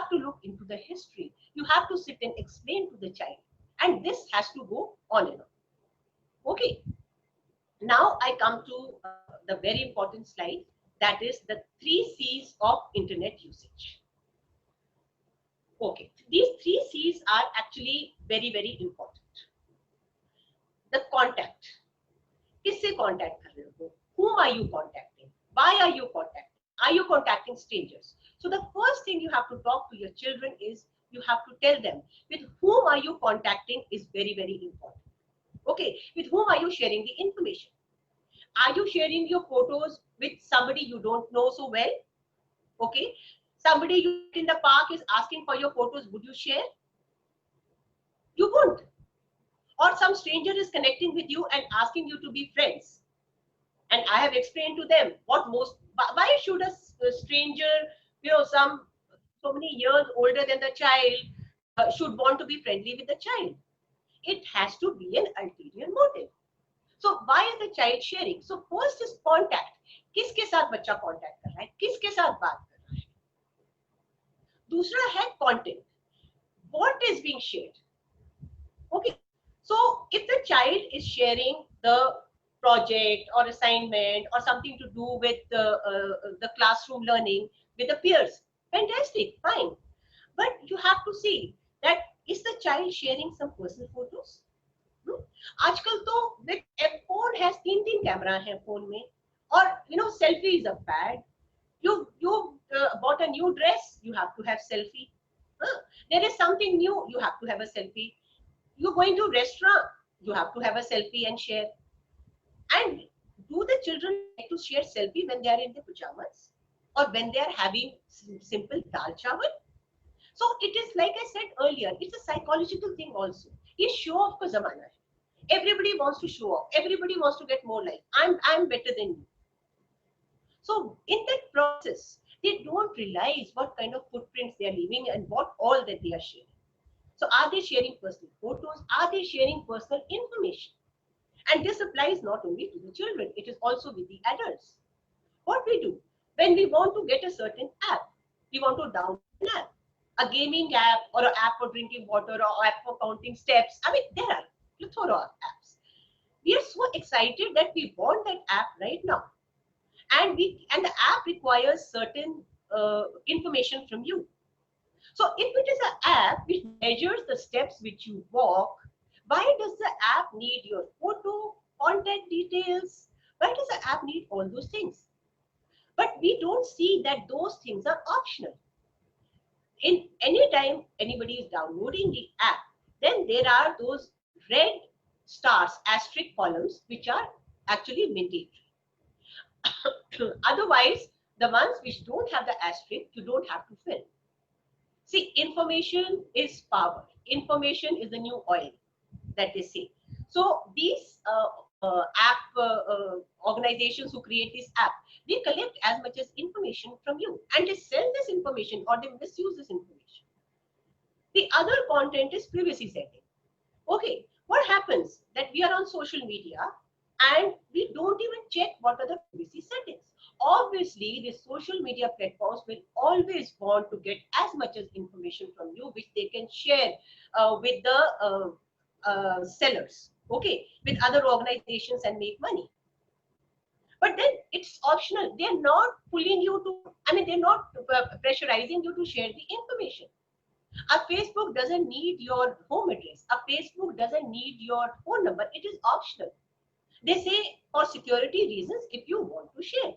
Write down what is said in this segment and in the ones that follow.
have to look into the history. You have to sit and explain to the child. And this has to go on and on. Okay. Now I come to the very important slide, that is the 3C's of internet usage. Okay, these 3C's are actually very, very important. The contact. किससे contact कर रहे हो? Whom are you contacting? Why are you contacting? Are you contacting strangers? So the first thing you have to talk to your children is you have to tell them with whom are you contacting is very, very important. Okay, with whom are you sharing the information? Are you sharing your photos with somebody you don't know so well? Okay, somebody you in the park is asking for your photos, would you share? You won't. Or some stranger is connecting with you and asking you to be friends. And I have explained to them why should a stranger, so many years older than the child should want to be friendly with the child. It has to be an ulterior motive. So why is the child sharing? So first is contact. किसके साथ बच्चा contact कर रहा है? किसके साथ बात कर रहा है? दूसरा है content. What is being shared? Okay. So if the child is sharing the project or assignment or something to do with the classroom learning with the peers, fantastic, fine. But you have to see that is the child sharing some personal photos? आजकल तो phone has तीन camera है phone में, और selfies are bad. You bought a new dress, you have to have selfie. There is something new, you have to have a selfie. You're going to restaurant, you have to have a selfie and share. And do the children like to share selfie when they are in their pajamas or when they are having simple dal chawal? So it is like I said earlier, it's a psychological thing also. ये show off का जमाना है. Everybody wants to show off. Everybody wants to get more likes. I'm better than you. So in that process, they don't realize what kind of footprints they are leaving and what all that they are sharing. So are they sharing personal photos? Are they sharing personal information? And this applies not only to the children, it is also with the adults. What we do when we want to get a certain app, we want to download an app, a gaming app or an app for drinking water or app for counting steps. I mean, there are plethora of apps. We are so excited that we want that app right now. And the app requires certain information from you. So if it is an app which measures the steps which you walk, why does the app need your photo, contact details? Why does the app need all those things? But we don't see that those things are optional. In any time anybody is downloading the app, then there are those red stars, asterisk columns, which are actually mandatory. Otherwise, the ones which don't have the asterisk, you don't have to fill. See, information is power. Information is the new oil, that they say. So these app organizations who create this app, they collect as much as information from you and they sell this information or they misuse this information. The other content is privacy setting. Okay, what happens that we are on social media and we don't even check what are the privacy settings. Obviously, the social media platforms will always want to get as much as information from you, which they can share with the sellers, okay, with other organizations and make money. But then it's optional. They're not pulling you to, they're not pressurizing you to share the information. A Facebook doesn't need your home address. A Facebook doesn't need your phone number. It is optional. They say for security reasons, if you want to share,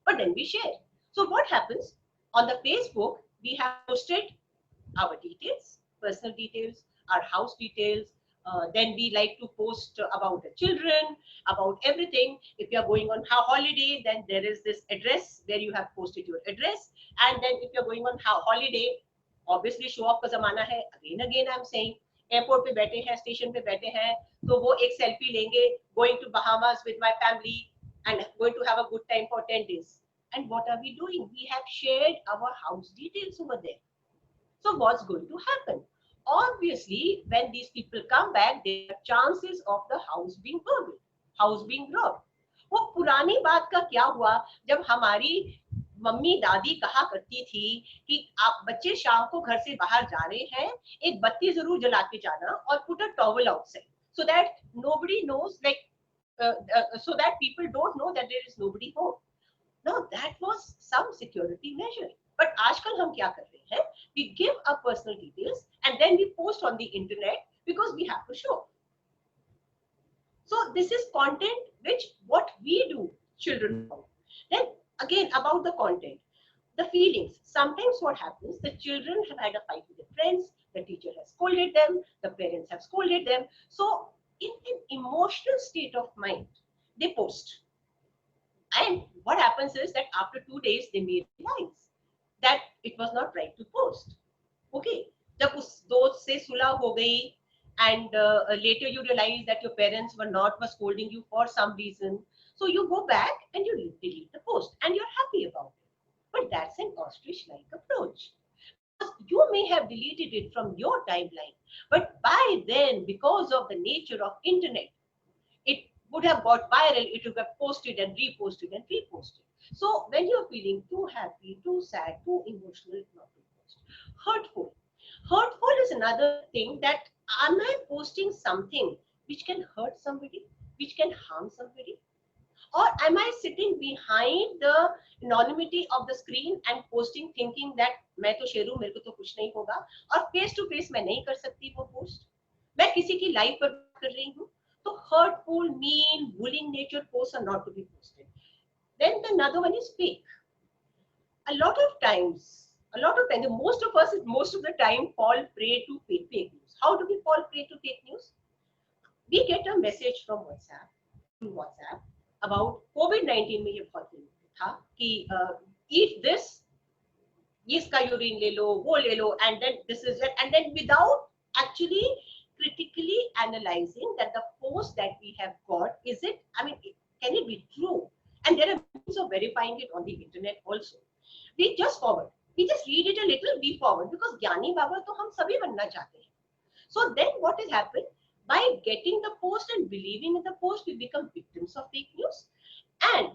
but then we share. So what happens on the Facebook, we have posted our details, personal details, our house details. Then we like to post about the children, about everything. If you are going on holiday, then there is this address where you have posted your address. And then if you're going on holiday, obviously show off का जमाना है. Again I'm saying, airport पे बैठे हैं, station पे बैठे हैं, तो वो एक selfie लेंगे, going to Bahamas with my family and going to have a good time for 10 days. And what are we doing? We have shared our house details over there. So what's going to happen? Obviously, when these people come back, there are chances of the house being burgled, house being robbed. वो पुरानी बात का क्या हुआ जब हमारी mummy दादी कहा करती थी कि आप बच्चे शाम को घर से बाहर जा रहे हैं, एक बत्ती जरूर जला के जाना और put a towel outside so that nobody knows, like so that people don't know that there is nobody home. Now that was some security measure. But आजकल हम क्या कर रहे हैं? We give our personal details and then we post on the internet because we have to show. So this is content which what we do, children. Then again about the content, the feelings. Sometimes what happens, the children have had a fight with their friends, the teacher has scolded them, the parents have scolded them. So in an emotional state of mind, they post. And what happens is that after 2 days, they may realize that it was not right to post. Okay, जब उस दोस्त से सुलह हो गई and later you realize that your parents were scolding you for some reason, so you go back and you delete the post and you're happy about it. But that's an ostrich-like approach. You may have deleted it from your timeline, but by then, because of the nature of internet, it would have got viral, it would have posted and reposted and reposted. So when you're feeling too happy, too sad, too emotional, not to post. Hurtful. Hurtful is another thing, that am I posting something which can hurt somebody, which can harm somebody? Or am I sitting behind the anonymity of the screen and posting thinking that मैं तो शेरू, मेरे को तो कुछ नहीं होगा, और face to face मैं नहीं कर सकती वो post, मैं किसी की life पर कर रही हूँ, तो hurtful, mean, bullying nature posts are not to be posted. Then another one is fake. A lot of times, most of us, most of the time, fall prey to fake news. How do we fall prey to fake news? We get a message from WhatsApp, through WhatsApp, about COVID-19 में ये बहुत था कि eat this, इसका urine ले लो, वो ले लो, and then this is it, and then without actually critically analyzing that the post that we have got, is it, I mean, can it be true? And there are means of verifying it on the internet also. We just forward, we just read it a little, we forward, because ज्ञानी बाबा तो हम सभी बनना चाहते हैं. So then what has happened? By getting the post and believing in the post, we become victims of fake news. And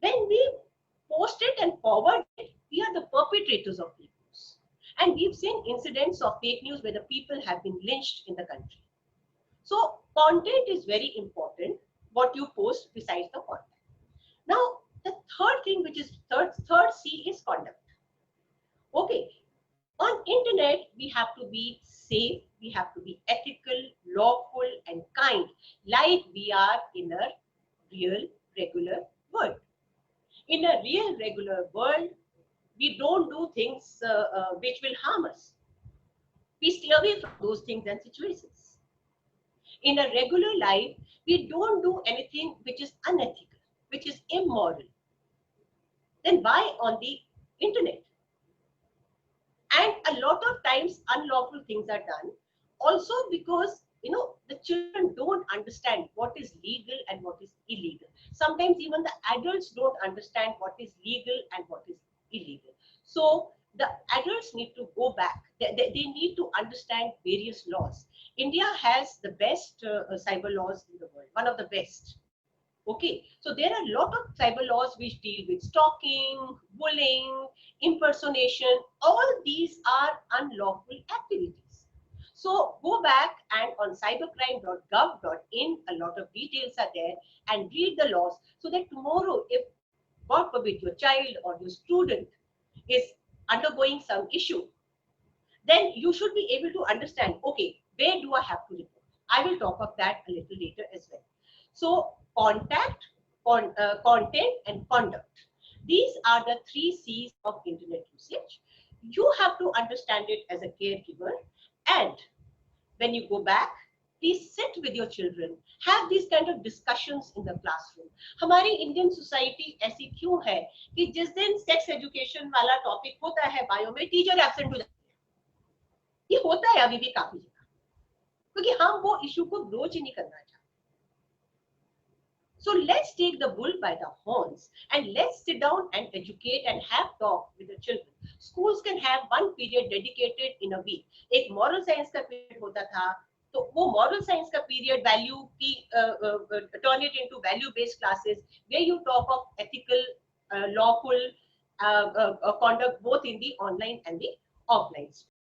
when we post it and forward it, we are the perpetrators of fake news. And we've seen incidents of fake news where the people have been lynched in the country. So content is very important, what you post besides the content. Now, the third thing, which is third C, is conduct. Okay, on internet, we have to be safe, we have to be ethical, lawful, and kind, like we are in a real, regular world. In a real, regular world, we don't do things which will harm us. We stay away from those things and situations. In a regular life, we don't do anything which is unethical, which is immoral. Then why on the internet? And a lot of times unlawful things are done also because the children don't understand what is legal and what is illegal. Sometimes even the adults don't understand what is legal and what is illegal. So the adults need to go back. They need to understand various laws. India has the best cyber laws in the world, one of the best. Okay, so there are a lot of cyber laws which deal with stalking, bullying, impersonation. All these are unlawful activities. So go back and on cybercrime.gov.in, a lot of details are there, and read the laws so that tomorrow, if God forbid your child or your student is undergoing some issue, then you should be able to understand, okay, where do I have to report? I will talk of that a little later as well. So content, and conduct. These are the 3 C's of internet usage. You have to understand it as a caregiver, and when you go back, please sit with your children, have these kind of discussions in the classroom. हमारी Indian society ऐसी क्यों है कि जिस दिन sex education वाला topic होता है बायो में, टीचर एब्सेंट हो जाते हैं. ये होता है अभी भी काफी जगह, क्योंकि हम वो इशू को ब्रोच ही नहीं करना चाहते. So let's take the bull by the horns and let's sit down and educate and have talk with the children. Schools can have one period dedicated in a week. एक moral science का period होता था, तो वो moral science का period value की turn it into value based classes where you talk of ethical, lawful, conduct both in the online and the offline space.